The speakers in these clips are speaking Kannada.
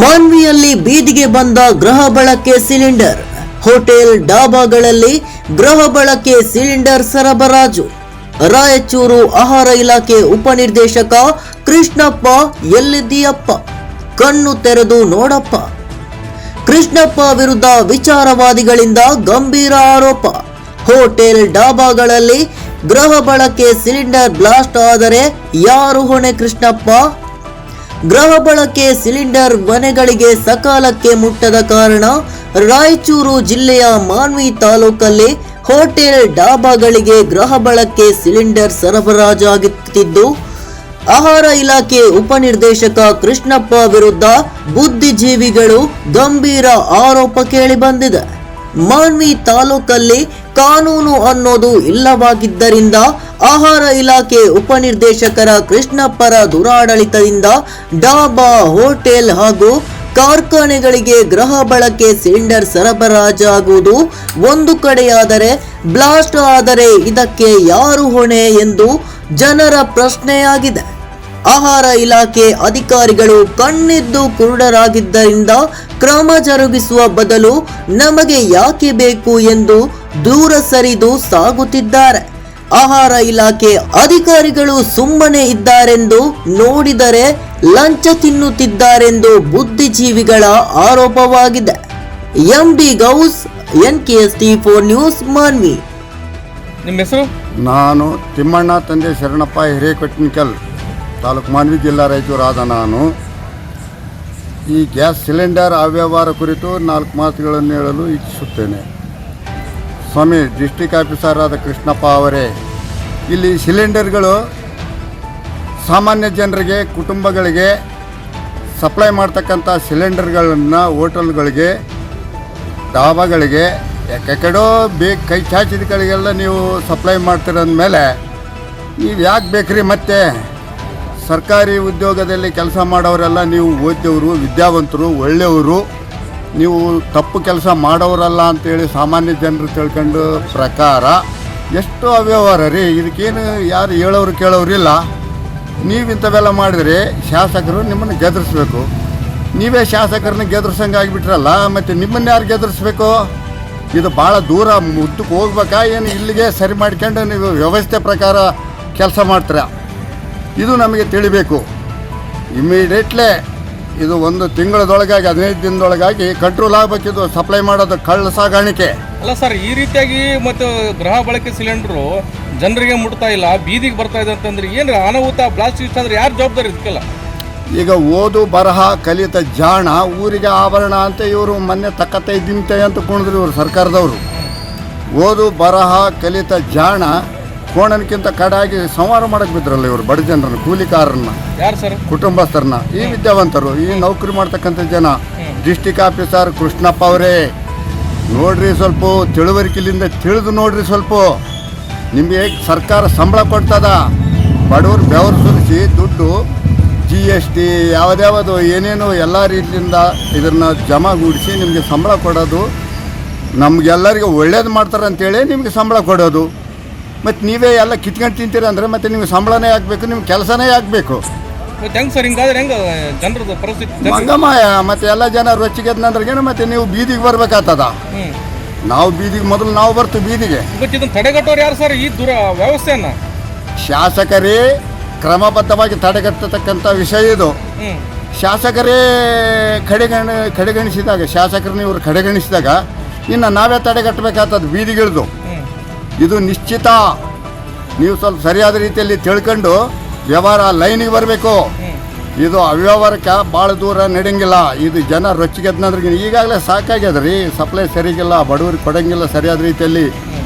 ಮಾನ್ವಿಯಲ್ಲಿ ಬೀದಿಗೆ ಬಂದ ಗೃಹ ಬಳಕೆ ಸಿಲಿಂಡರ್. ಹೋಟೆಲ್ ಡಾಬಾಗಳಲ್ಲಿ ಗೃಹ ಬಳಕೆ ಸಿಲಿಂಡರ್ ಸರಬರಾಜು. ರಾಯಚೂರು ಆಹಾರ ಇಲಾಖೆ ಉಪನಿರ್ದೇಶಕ ಕೃಷ್ಣಪ್ಪ, ಎಲ್ಲಿದ್ದೀಯಪ್ಪ, ಕಣ್ಣು ತೆರೆದು ನೋಡಪ್ಪ. ಕೃಷ್ಣಪ್ಪ ವಿರುದ್ಧ ವಿಚಾರವಾದಿಗಳಿಂದ ಗಂಭೀರ ಆರೋಪ. ಹೋಟೆಲ್ ಡಾಬಾಗಳಲ್ಲಿ ಗೃಹ ಬಳಕೆ ಸಿಲಿಂಡರ್ ಬ್ಲಾಸ್ಟ್ ಆದರೆ ಯಾರು ಹೊಣೆ? ಕೃಷ್ಣಪ್ಪ, ಗೃಹ ಬಳಕೆ ಸಿಲಿಂಡರ್ ಮನೆಗಳಿಗೆ ಸಕಾಲಕ್ಕೆ ಮುಟ್ಟದ ಕಾರಣ ರಾಯಚೂರು ಜಿಲ್ಲೆಯ ಮಾನ್ವಿ ತಾಲೂಕಲ್ಲಿ ಹೋಟೆಲ್ ಡಾಬಾಗಳಿಗೆ ಗೃಹ ಬಳಕೆ ಸಿಲಿಂಡರ್ ಸರಬರಾಜಾಗುತ್ತಿದ್ದು, ಆಹಾರ ಇಲಾಖೆ ಉಪನಿರ್ದೇಶಕ ಕೃಷ್ಣಪ್ಪ ವಿರುದ್ಧ ಬುದ್ಧಿಜೀವಿಗಳು ಗಂಭೀರ ಆರೋಪ ಕೇಳಿಬಂದಿದೆ. ಮಾನ್ವಿ ತಾಲೂಕಲ್ಲಿ ಕಾನೂನು ಅನ್ನೋದು ಇಲ್ಲವಾಗಿದ್ದರಿಂದ ಆಹಾರ ಇಲಾಖೆ ಉಪನಿರ್ದೇಶಕರ ಕೃಷ್ಣಪ್ಪರ ದುರಾಡಳಿತದಿಂದ ಡಾಬಾ, ಹೋಟೆಲ್ ಹಾಗೂ ಕಾರ್ಖಾನೆಗಳಿಗೆ ಗೃಹ ಬಳಕೆ ಸಿಲಿಂಡರ್ ಸರಬರಾಜಾಗುವುದು ಒಂದು ಕಡೆಯಾದರೆ, ಬ್ಲಾಸ್ಟ್ ಆದರೆ ಇದಕ್ಕೆ ಯಾರು ಹೊಣೆ ಎಂದು ಜನರ ಪ್ರಶ್ನೆಯಾಗಿದೆ. ಆಹಾರ ಇಲಾಖೆ ಅಧಿಕಾರಿಗಳು ಕಣ್ಣಿದ್ದು ಕುರುಡರಾಗಿದ್ದರಿಂದ ಕ್ರಮ ಜರುಗಿಸುವ ಬದಲು ನಮಗೆ ಯಾಕೆ ಬೇಕು ಎಂದು ದೂರ ಸರಿದು ಸಾಗುತ್ತಿದ್ದಾರೆ. ಆಹಾರ ಇಲಾಖೆ ಅಧಿಕಾರಿಗಳು ಸುಮ್ಮನೆ ಇದ್ದಾರೆಂದು ನೋಡಿದರೆ ಲಂಚ ತಿನ್ನುತ್ತಿದ್ದಾರೆಂದು ಬುದ್ಧಿಜೀವಿಗಳ ಆರೋಪವಾಗಿದೆ. MD Ghouse, NKST4 news, Manvi. ನಿಮ್ಮ ಹೆಸರು? ನಾನು ತಿಮ್ಮಣ್ಣ, ತಂದೆ ಶರಣಪ್ಪ, ಹಿರೇಕೊಟ್ಟಿನಕಲ್, ತಾಲೂಕು ಮಾನ್ವಿ, ಜಿಲ್ಲಾ ರಾಯಚೂರು ಆದ ನಾನು ಈ ಗ್ಯಾಸ್ ಸಿಲಿಂಡರ್ ಅವ್ಯವಹಾರ ಕುರಿತು 4 ಮಾತುಗಳನ್ನು ಹೇಳಲು ಇಚ್ಛಿಸುತ್ತೇನೆ. ಸ್ವಾಮಿ ಡಿಸ್ಟ್ರಿಕ್ಟ್ ಆಫೀಸರ್ ಆದ ಕೃಷ್ಣಪ್ಪ ಅವರೇ, ಇಲ್ಲಿ ಸಿಲಿಂಡರ್ಗಳು ಸಾಮಾನ್ಯ ಜನರಿಗೆ, ಕುಟುಂಬಗಳಿಗೆ ಸಪ್ಲೈ ಮಾಡ್ತಕ್ಕಂಥ ಸಿಲಿಂಡರ್ಗಳನ್ನು ಹೋಟೆಲ್ಗಳಿಗೆ, ಡಾಬಾಗಳಿಗೆ, ಯಾಕೆಕಡೋ ಕೈ ಚಾಚಿದಗಳಿಗೆಲ್ಲ ನೀವು ಸಪ್ಲೈ ಮಾಡ್ತಿರೋದ್ಮೇಲೆ ನೀವು ಯಾಕೆ ಬೇಕ್ರಿ? ಮತ್ತೆ ಸರ್ಕಾರಿ ಉದ್ಯೋಗದಲ್ಲಿ ಕೆಲಸ ಮಾಡೋರೆಲ್ಲ ನೀವು ಓದಿದವರು, ವಿದ್ಯಾವಂತರು, ಒಳ್ಳೆಯವರು, ನೀವು ತಪ್ಪು ಕೆಲಸ ಮಾಡೋರಲ್ಲ ಅಂತೇಳಿ ಸಾಮಾನ್ಯ ಜನರು ತಿಳ್ಕೊಂಡು ಪ್ರಕಾರ ಎಷ್ಟು ಅವ್ಯವಹಾರ ರೀ. ಇದಕ್ಕೇನು ಯಾರು ಹೇಳೋರು ಕೇಳೋರಿಲ್ಲ. ನೀವು ಇಂಥವೆಲ್ಲ ಮಾಡಿದರೆ ಶಾಸಕರು ನಿಮ್ಮನ್ನು ಗೆದರಿಸ್ಬೇಕು. ನೀವೇ ಶಾಸಕರನ್ನ ಗೆದರ್ಸಂಗೆ ಆಗಿಬಿಟ್ರಲ್ಲ, ಮತ್ತು ನಿಮ್ಮನ್ನು ಯಾರು ಗೆದರಿಸ್ಬೇಕು? ಇದು ಭಾಳ ದೂರ ಮುದ್ದಕ್ಕೆ ಹೋಗ್ಬೇಕಾ ಏನು? ಇಲ್ಲಿಗೆ ಸರಿ ಮಾಡ್ಕೊಂಡು ನೀವು ವ್ಯವಸ್ಥೆ ಪ್ರಕಾರ ಕೆಲಸ ಮಾಡ್ತೀರಾ? ಇದು ನಮಗೆ ತಿಳಿಬೇಕು. ಇಮಿಡಿಯೇಟ್ಲಿ ಇದು 1 ತಿಂಗಳದೊಳಗಾಗಿ, 15 ದಿನದೊಳಗಾಗಿ ಕಂಟ್ರೋಲ್ ಆಗಬೇಕಿದು ಸಪ್ಲೈ ಮಾಡೋದು ಕಳ್ಳ ಸಾಗಾಣಿಕೆ. ಅಲ್ಲ ಸರ್, ಈ ರೀತಿಯಾಗಿ ಮತ್ತು ಗೃಹ ಬಳಕೆ ಸಿಲಿಂಡರು ಜನರಿಗೆ ಮುಟ್ತಾ ಇಲ್ಲ, ಬೀದಿಗೆ ಬರ್ತಾ ಇದೆ ಅಂತಂದ್ರೆ ಏನು ಅನಾಹುತ? ಬ್ಲಾಸ್ಟ್ ಇಷ್ಟ ಅಂದ್ರೆ ಯಾರು ಜವಾಬ್ದಾರಿ ಇದಕ್ಕೆಲ್ಲ? ಈಗ ಓದು ಬರಹ ಕಲಿತ ಜಾಣ ಊರಿಗೆ ಆಭರಣ ಅಂತ ಇವರು ಮೊನ್ನೆ ತಕ್ಕತ್ತೈ ದಿಂತೆ ಅಂತ ಕುಣಿದ್ರು ಇವರು ಸರ್ಕಾರದವರು. ಓದು ಬರಹ ಕಲಿತ ಜಾಣ ಕೋಣನಕ್ಕಿಂತ ಕಡಾಗಿ ಸಂಹಾರ ಮಾಡಕ್ಕೆ ಬಿದ್ರಲ್ಲ ಇವರು ಬಡ ಜನರನ್ನ, ಕೂಲಿಕಾರರನ್ನ, ಯಾರು ಸರ್? ಕುಟುಂಬಸ್ಥರನ್ನ. ಈ ವಿದ್ಯಾವಂತರು, ಈ ನೌಕರಿ ಮಾಡ್ತಕ್ಕಂಥ ಜನ. ಡಿಸ್ಟಿಕ್ ಆಫೀಸರ್ ಕೃಷ್ಣಪ್ಪ ಅವರೇ, ನೋಡ್ರಿ, ಸ್ವಲ್ಪ ತಿಳುವರಿಕೆಯಿಂದ ತಿಳಿದು ನೋಡ್ರಿ. ಸ್ವಲ್ಪ ನಿಮಗೆ ಸರ್ಕಾರ ಸಂಬಳ ಕೊಡ್ತದ, ಬಡವರು ಬೆವರು ಸುರಿಸಿ ದುಡ್ಡು GST ಯಾವುದ್ಯಾವುದು ಏನೇನು ಎಲ್ಲ ರೀತಿಯಿಂದ ಇದನ್ನು ಜಮಾಗೂಡಿಸಿ ನಿಮಗೆ ಸಂಬಳ ಕೊಡೋದು, ನಮಗೆಲ್ಲರಿಗೂ ಒಳ್ಳೇದು ಮಾಡ್ತಾರೆ ಅಂತೇಳಿ ನಿಮಗೆ ಸಂಬಳ ಕೊಡೋದು. ಮತ್ತು ನೀವೇ ಎಲ್ಲ ಕಿತ್ಕೊಂಡು ತಿಂತೀರ ಅಂದರೆ ಮತ್ತೆ ನಿಮ್ಗೆ ಸಂಬಳನೇ ಆಗಬೇಕು, ನಿಮ್ಗೆ ಕೆಲಸನೇ ಆಗಬೇಕು. ಹೆಂಗೆ ಸರ್? ಹಿಂಗಾದ್ರೆ ಹೆಂಗೆ ಜನರದ ಪರಿಸ್ಥಿತಿ? ಮಂಗಮಾಯ. ಮತ್ತು ಎಲ್ಲ ಜನ ರೊಚ್ಚಿಗೆದ್ನಂದ್ರಿಗೇನು ಮತ್ತೆ ನೀವು ಬೀದಿಗೆ ಬರ್ಬೇಕಾಗ್ತದ. ನಾವು ಬೀದಿಗೆ ಮೊದಲು ನಾವು ಬರ್ತೀವಿ ಬೀದಿಗೆ. ಇದನ್ನು ತಡೆಗಟ್ಟೋರು ಯಾರು ಸರ್ ಈ ವ್ಯವಸ್ಥೆಯನ್ನು? ಶಾಸಕರೇ ಕ್ರಮಬದ್ಧವಾಗಿ ತಡೆಗಟ್ಟತಕ್ಕಂಥ ವಿಷಯ ಇದು. ಶಾಸಕರೇ ಕಡೆಗಣಿಸಿದಾಗ, ಶಾಸಕರನ್ನ ಇವರು ಕಡೆಗಣಿಸಿದಾಗ ಇನ್ನು ನಾವೇ ತಡೆಗಟ್ಟಬೇಕಾಗ್ತದೆ ಬೀದಿಗಿಳಿದು. ಇದು ನಿಶ್ಚಿತ. ನೀವು ಸ್ವಲ್ಪ ಸರಿಯಾದ ರೀತಿಯಲ್ಲಿ ತಿಳ್ಕೊಂಡು ವ್ಯವಹಾರ ಲೈನಿಗೆ ಬರಬೇಕು. ಇದು ಅವ್ಯವಹಾರಕ್ಕೆ ಭಾಳ ದೂರ ನಡೆಯಂಗಿಲ್ಲ. ಇದು ಜನ ರೊಚ್ಚಿಗೆದ್ನಂದ್ರೆ ಈಗಾಗಲೇ ಸಾಕಾಗ್ಯದ ರೀ. ಸಪ್ಲೈ ಸರಿಗಿಲ್ಲ, ಬಡವರಿಗೆ ಕೊಡೋಂಗಿಲ್ಲ ಸರಿಯಾದ ರೀತಿಯಲ್ಲಿ.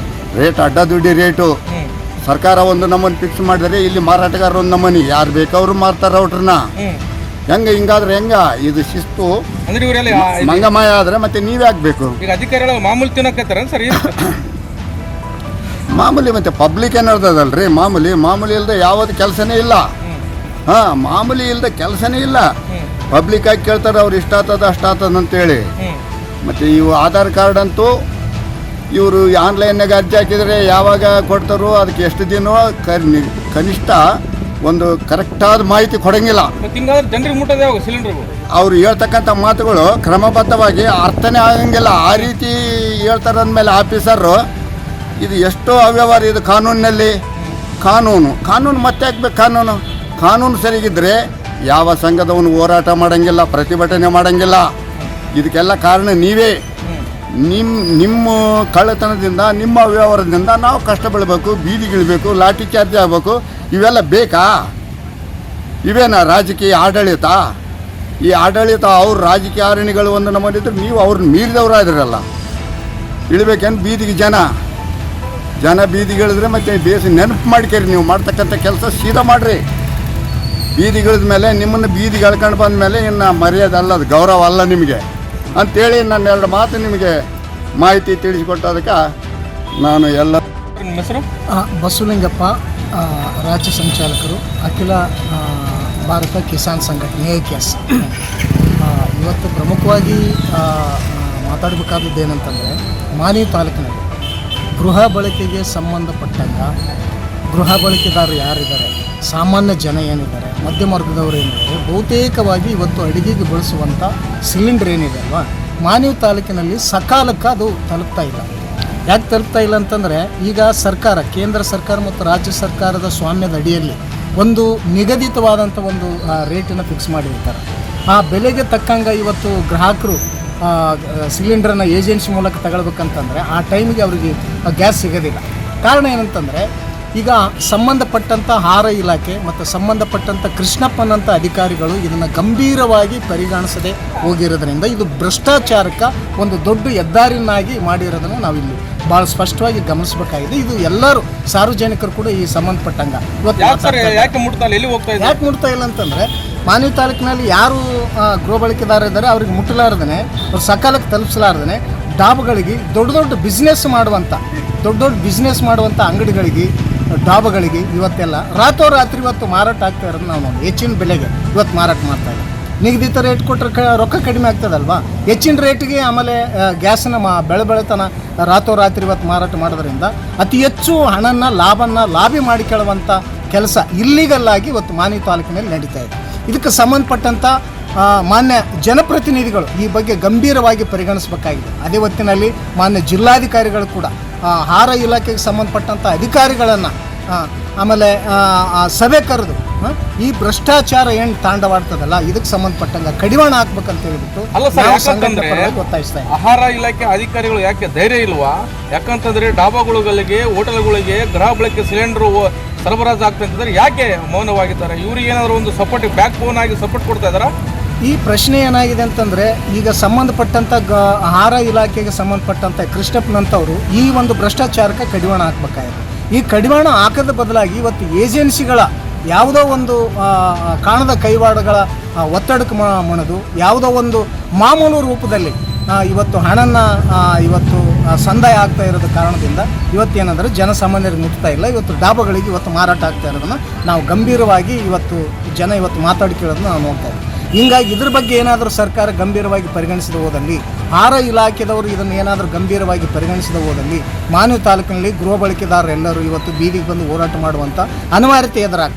ರೇಟ್ ಅಡ್ಡದುಡ್ಡಿ ರೇಟು. ಸರ್ಕಾರ ಒಂದು ನಮ್ಮನ್ನು ಫಿಕ್ಸ್ ಮಾಡಿದರೆ ಇಲ್ಲಿ ಮಾರಾಟಗಾರ ಒಂದು ನಮ್ಮನಿ, ಯಾರು ಬೇಕವ್ರು ಮಾರ್ತಾರೆ ಔಟ್ರನ್ನ. ಹೆಂಗೆ ಹಿಂಗಾದ್ರೆ ಹೆಂಗ? ಇದು ಶಿಸ್ತು ಮಂಗಮಾಯ ಆದರೆ ಮತ್ತೆ ನೀವೇ ಆಗಬೇಕು. ಈಗ ಅಧಿಕಾರಿಗಳು ಮಾಮೂಲಿ ತಿನ್ನಕತ್ತಾರ ಸರ್? ಮಾಮೂಲಿ ಮತ್ತೆ ಪಬ್ಲಿಕ್ ಏನು ಹೇಳ್ತದಲ್ರಿ? ಮಾಮೂಲಿ ಇಲ್ಲದೆ ಯಾವುದು ಕೆಲಸನೇ ಇಲ್ಲ. ಮಾಮೂಲಿ ಇಲ್ಲದೆ ಕೆಲಸನೇ ಇಲ್ಲ. ಪಬ್ಲಿಕ್ಕಾಗಿ ಕೇಳ್ತಾರೆ, ಅವ್ರು ಇಷ್ಟ ಆಗ್ತದ ಅಷ್ಟ ಆಗ್ತದ ಅಂತೇಳಿ. ಮತ್ತು ಇವು ಆಧಾರ್ ಕಾರ್ಡ್ ಅಂತೂ ಇವರು ಆನ್ಲೈನ್ನಾಗ ಅರ್ಜಿ ಹಾಕಿದರೆ ಯಾವಾಗ ಕೊಡ್ತಾರೋ ಅದಕ್ಕೆ ಎಷ್ಟು ದಿನ ಕನಿಷ್ಠ ಒಂದು ಕರೆಕ್ಟಾದ ಮಾಹಿತಿ ಕೊಡಂಗಿಲ್ಲ. ಮತ್ತೆ ಹಿಂಗಾದ್ರೆ ಜನರಿಗೆ ಮುಟ್ಟೋದು ಯಾವಾಗ ಸಿಲಿಂಡರ್ಗಳು? ಅವ್ರು ಹೇಳ್ತಕ್ಕಂಥ ಮಾತುಗಳು ಕ್ರಮಬದ್ಧವಾಗಿ ಅರ್ಥನೇ ಆಗಂಗಿಲ್ಲ. ಆ ರೀತಿ ಹೇಳ್ತಾರೆ ಅಂದಮೇಲೆ ಆಫೀಸರು ಇದು ಎಷ್ಟೋ ಅವ್ಯವಹಾರ ಇದು ಕಾನೂನಿನಲ್ಲಿ. ಕಾನೂನು ಮತ್ತೆ ಹಾಕ್ಬೇಕು. ಕಾನೂನು ಸರಿಗಿದ್ರೆ ಯಾವ ಸಂಘದವನು ಹೋರಾಟ ಮಾಡೋಂಗಿಲ್ಲ, ಪ್ರತಿಭಟನೆ ಮಾಡೋಂಗಿಲ್ಲ. ಇದಕ್ಕೆಲ್ಲ ಕಾರಣ ನೀವೇ. ನಿಮ್ಮ ಕಳ್ಳತನದಿಂದ, ನಿಮ್ಮ ಅವ್ಯವಹಾರದಿಂದ ನಾವು ಕಷ್ಟ ಬೀಳಬೇಕು, ಬೀದಿಗಿಳಬೇಕು, ಲಾಠಿ ಚಾರ್ಜ್ ಆಗಬೇಕು. ಇವೆಲ್ಲ ಬೇಕಾ? ಇವೇನಾ ರಾಜಕೀಯ ಆಡಳಿತ? ಈ ಆಡಳಿತ ಅವ್ರು ರಾಜಕೀಯ ಆರಣಿಗಳು ಒಂದು ನಮ್ಮಲ್ಲಿದ್ದರೆ ನೀವು ಅವ್ರನ್ನ ಮೀರಿದವರಾದ್ರಲ್ಲ. ಇಳಬೇಕೇನು ಬೀದಿಗೆ ಜನ ಬೀದಿಗಿಳಿದ್ರೆ ಮತ್ತೆ ಬೇಸ ನೆನಪು ಮಾಡ್ಕೇರಿ. ನೀವು ಮಾಡ್ತಕ್ಕಂಥ ಕೆಲಸ ಸೀದಾ ಮಾಡಿರಿ. ಬೀದಿಗಿಳಿದ ಮೇಲೆ ನಿಮ್ಮನ್ನು ಬೀದಿಗೆ ಎಳ್ಕೊಂಡು ಬಂದ ಮೇಲೆ ಇನ್ನು ಮರ್ಯಾದೆ ಅಲ್ಲ, ಅದು ಗೌರವ ಅಲ್ಲ ನಿಮಗೆ ಅಂಥೇಳಿ ನಾನು 2 ಮಾತು ನಿಮಗೆ ಮಾಹಿತಿ ತಿಳಿಸಿಕೊಟ್ಟೋದಕ್ಕೆ ನಾನು ಎಲ್ಲ. ನಿಮ್ಮ ಹೆಸರು? ಬಸವಲಿಂಗಪ್ಪ, ರಾಜ್ಯ ಸಂಚಾಲಕರು, ಅಖಿಲ ಭಾರತ ಕಿಸಾನ್ ಸಂಘಟನೆ AKS. ಇವತ್ತು ಪ್ರಮುಖವಾಗಿ ಮಾತಾಡಬೇಕಾದದ್ದು ಏನಂತಂದರೆ, ಮಾನ್ವಿ ತಾಲೂಕಿನಲ್ಲಿ ಗೃಹ ಬಳಕೆಗೆ ಸಂಬಂಧಪಟ್ಟಂಗ ಗೃಹ ಬಳಕೆದಾರರು ಯಾರಿದ್ದಾರೆ, ಸಾಮಾನ್ಯ ಜನ ಏನಿದ್ದಾರೆ, ಮಧ್ಯಮ ವರ್ಗದವರು ಏನಿದ್ದಾರೆ, ಬಹುತೇಕವಾಗಿ ಇವತ್ತು ಅಡುಗೆಗೆ ಬಳಸುವಂಥ ಸಿಲಿಂಡರ್ ಏನಿದೆ ಅಲ್ವಾ, ಮಾನ್ವಿ ತಾಲೂಕಿನಲ್ಲಿ ಸಕಾಲಕ್ಕೆ ಅದು ತಲುಪ್ತಾ ಇಲ್ಲ. ಯಾಕೆ ತಲುಪ್ತಾ ಇಲ್ಲ ಅಂತಂದರೆ, ಈಗ ಸರ್ಕಾರ, ಕೇಂದ್ರ ಸರ್ಕಾರ ಮತ್ತು ರಾಜ್ಯ ಸರ್ಕಾರದ ಸ್ವಾಮ್ಯದ ಅಡಿಯಲ್ಲಿ ಒಂದು ನಿಗದಿತವಾದಂಥ ಒಂದು ರೇಟನ್ನು ಫಿಕ್ಸ್ ಮಾಡಿರ್ತಾರೆ. ಆ ಬೆಲೆಗೆ ತಕ್ಕಂಗೆ ಇವತ್ತು ಗ್ರಾಹಕರು ಸಿಲಿಂಡ್ರನ್ನ ಏಜೆನ್ಸಿ ಮೂಲಕ ತಗೊಳ್ಬೇಕಂತಂದರೆ ಆ ಟೈಮಿಗೆ ಅವರಿಗೆ ಗ್ಯಾಸ್ ಸಿಗೋದಿಲ್ಲ. ಕಾರಣ ಏನಂತಂದರೆ, ಈಗ ಸಂಬಂಧಪಟ್ಟಂಥ ಆಹಾರ ಇಲಾಖೆ ಮತ್ತು ಸಂಬಂಧಪಟ್ಟಂಥ ಕೃಷ್ಣಪ್ಪನಂಥ ಅಧಿಕಾರಿಗಳು ಇದನ್ನು ಗಂಭೀರವಾಗಿ ಪರಿಗಣಿಸದೆ ಹೋಗಿರೋದ್ರಿಂದ ಇದು ಭ್ರಷ್ಟಾಚಾರಕ್ಕೆ ಒಂದು ದೊಡ್ಡ ಹೆದ್ದಾರಿನಾಗಿ ಮಾಡಿರೋದನ್ನು ನಾವಿಲ್ಲಿ ಭಾಳ ಸ್ಪಷ್ಟವಾಗಿ ಗಮನಿಸಬೇಕಾಗಿದೆ. ಇದು ಎಲ್ಲರೂ ಸಾರ್ವಜನಿಕರು ಕೂಡ ಈ ಸಂಬಂಧಪಟ್ಟಂಗೆ ಯಾಕೆ ಮುಟ್ತಾ ಇಲ್ಲ ಅಂತಂದರೆ, ಮಾನ್ವಿ ತಾಲೂಕಿನಲ್ಲಿ ಯಾರು ಗೃಹ ಬಳಕೆದಾರ ಇದ್ದಾರೆ ಅವ್ರಿಗೆ ಮುಟ್ಟಲಾರ್ದೇ, ಅವ್ರು ಸಕಾಲಕ್ಕೆ ತಲುಪಿಸಲಾರ್ದೇ ಡಾಬಾಗಳಿಗೆ ದೊಡ್ಡ ಬಿಸ್ನೆಸ್ ಮಾಡುವಂಥ ಅಂಗಡಿಗಳಿಗೆ, ಡಾಬಾಗಳಿಗೆ ಇವತ್ತೆಲ್ಲ ರಾತ್ರೋರಾತ್ರಿ ಇವತ್ತು ಮಾರಾಟ ಆಗ್ತಾ ಇರೋದು ನಾವು ನೋಡಿ. ಹೆಚ್ಚಿನ ಬೆಲೆಗೆ ಇವತ್ತು ಮಾರಾಟ ಮಾಡ್ತಾ ಇದ್ದೀವಿ. ನಿಗದಿತ ರೇಟ್ ಕೊಟ್ಟರೆ ರೊಕ್ಕ ಕಡಿಮೆ ಆಗ್ತದಲ್ವಾ, ಹೆಚ್ಚಿನ ರೇಟಿಗೆ ಆಮೇಲೆ ಗ್ಯಾಸನ್ನ ಬೆಳೆತನ ರಾತ್ರೋರಾತ್ರಿ ಇವತ್ತು ಮಾರಾಟ ಮಾಡೋದ್ರಿಂದ ಅತಿ ಹೆಚ್ಚು ಹಣನ ಲಾಭಿ ಮಾಡಿಕೊಳ್ಳುವಂಥ ಕೆಲಸ ಇಲ್ಲಿಗಲ್ ಆಗಿ ಇವತ್ತು ಮಾನ್ವಿ ತಾಲೂಕಿನಲ್ಲಿ ನಡೀತಾ ಇದೆ. ಇದಕ್ಕೆ ಸಂಬಂಧಪಟ್ಟಂಥ ಮಾನ್ಯ ಜನಪ್ರತಿನಿಧಿಗಳು ಈ ಬಗ್ಗೆ ಗಂಭೀರವಾಗಿ ಪರಿಗಣಿಸಬೇಕಾಗಿದೆ. ಅದೇ ಹೊತ್ತಿನಲ್ಲಿ ಮಾನ್ಯ ಜಿಲ್ಲಾಧಿಕಾರಿಗಳು ಕೂಡ ಆಹಾರ ಇಲಾಖೆಗೆ ಸಂಬಂಧಪಟ್ಟಂಥ ಅಧಿಕಾರಿಗಳನ್ನು ಆಮೇಲೆ ಸಭೆ ಕರೆದು ಈ ಭ್ರಷ್ಟಾಚಾರ ಏನು ತಾಂಡವಾಡ್ತದಲ್ಲ ಇದಕ್ಕೆ ಸಂಬಂಧಪಟ್ಟಂಗೆ ಕಡಿವಾಣ ಹಾಕ್ಬೇಕಂತ ಹೇಳ್ಬಿಟ್ಟು ಒತ್ತಾಯಿಸ್ತಾ ಇದ್ದೀವಿ. ಆಹಾರ ಇಲಾಖೆ ಅಧಿಕಾರಿಗಳು ಯಾಕೆ ಧೈರ್ಯ ಇಲ್ವಾ? ಯಾಕಂತಂದ್ರೆ ಡಾಬಾಗಳಿಗೆ, ಹೋಟೆಲ್ಗಳಿಗೆ ಗೃಹ ಬಳಕೆ ಸಿಲಿಂಡರ್ ಸರಬರಾಜು ಆಗ್ತಂತಂದ್ರೆ ಯಾಕೆ ಮೌನವಾಗಿದ್ದಾರೆ? ಇವ್ರಿಗೆ ಏನಾದರೂ ಒಂದು ಸಪೋರ್ಟ್ ಬ್ಯಾಕ್ ಬೋನ್ ಆಗಿ ಸಪೋರ್ಟ್ ಕೊಡ್ತಾ ಇದ್ದಾರಾ? ಈ ಪ್ರಶ್ನೆ ಏನಾಗಿದೆ ಅಂತಂದರೆ, ಈಗ ಸಂಬಂಧಪಟ್ಟಂಥ ಆಹಾರ ಇಲಾಖೆಗೆ ಸಂಬಂಧಪಟ್ಟಂಥ ಕೃಷ್ಣಪ್ಪನಂಥವರು ಈ ಒಂದು ಭ್ರಷ್ಟಾಚಾರಕ್ಕೆ ಕಡಿವಾಣ ಹಾಕಬೇಕಾಗಿದೆ. ಈ ಕಡಿವಾಣ ಹಾಕದ ಬದಲಾಗಿ ಇವತ್ತು ಏಜೆನ್ಸಿಗಳ ಯಾವುದೋ ಒಂದು ಕಾಣದ ಕೈವಾಡಗಳ ಒತ್ತಡಕ್ಕೆ ಮಣಿದು ಯಾವುದೋ ಒಂದು ಮಾಮೂಲು ರೂಪದಲ್ಲಿ ಇವತ್ತು ಹಣನ ಇವತ್ತು ಸಂದಾಯ ಆಗ್ತಾ ಇರೋದ ಕಾರಣದಿಂದ ಇವತ್ತೇನೆಂದರೆ ಜನಸಾಮಾನ್ಯರಿಗೆ ಮುಟ್ತಾ ಇಲ್ಲ. ಇವತ್ತು ಡಾಬಾಗಳಿಗೆ ಇವತ್ತು ಮಾರಾಟ ಆಗ್ತಾ ಇರೋದನ್ನು ನಾವು ಗಂಭೀರವಾಗಿ ಇವತ್ತು ಮಾತಾಡ್ಕೊಳ್ಳೋದನ್ನ ನಾವು ನೋಡ್ತಾ ಇದ್ದೀವಿ. ಹೀಗಾಗಿ ಇದ್ರ ಬಗ್ಗೆ ಏನಾದರೂ ಸರ್ಕಾರ ಗಂಭೀರವಾಗಿ ಪರಿಗಣಿಸಿದ ಹೋದಲ್ಲಿ, ಆಹಾರ ಇಲಾಖೆದವರು ಇದನ್ನು ಏನಾದರೂ ಗಂಭೀರವಾಗಿ ಪರಿಗಣಿಸಿದ ಹೋದಲ್ಲಿ ಮಾನ್ವಿ ತಾಲೂಕಿನಲ್ಲಿ ಗೃಹ ಬಳಕೆದಾರರೆಲ್ಲರೂ ಇವತ್ತು ಬೀದಿಗೆ ಬಂದು ಹೋರಾಟ ಮಾಡುವಂಥ ಅನಿವಾರ್ಯತೆ ಎದುರಾಗ್ತದೆ.